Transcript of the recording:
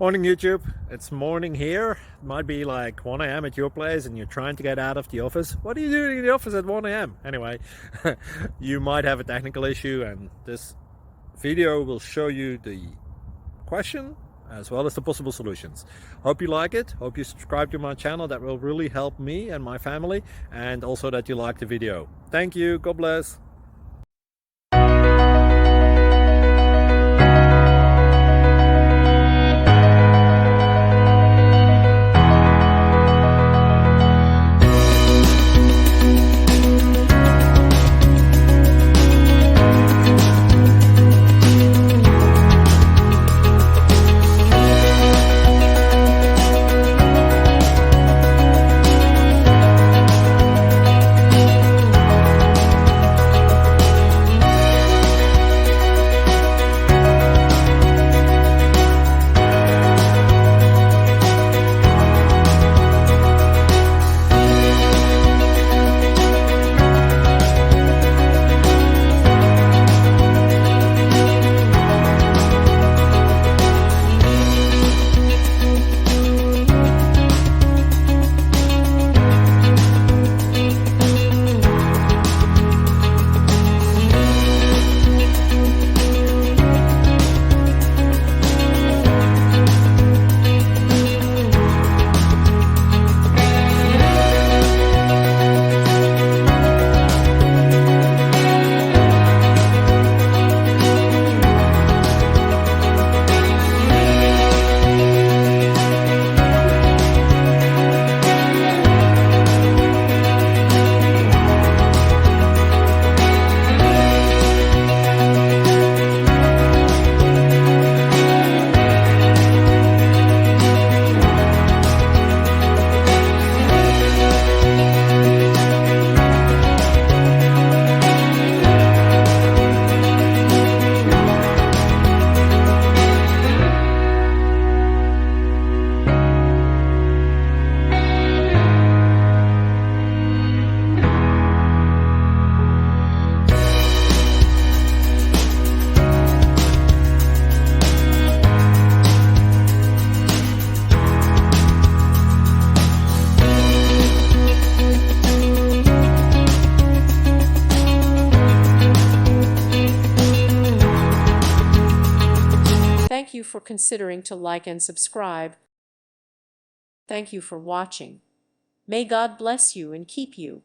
Morning YouTube, it's morning here. It might be like 1 a.m. at your place and you're trying to get out of the office. What are you doing in the office at 1 a.m.? Anyway, you might have a technical issue and this video will show you the question as well as the possible solutions. Hope you like it, hope you subscribe to my channel. That will really help me and my family, and also that you like the video. Thank you, God bless. Thank you for considering to like and subscribe. Thank you for watching. May God bless you and keep you.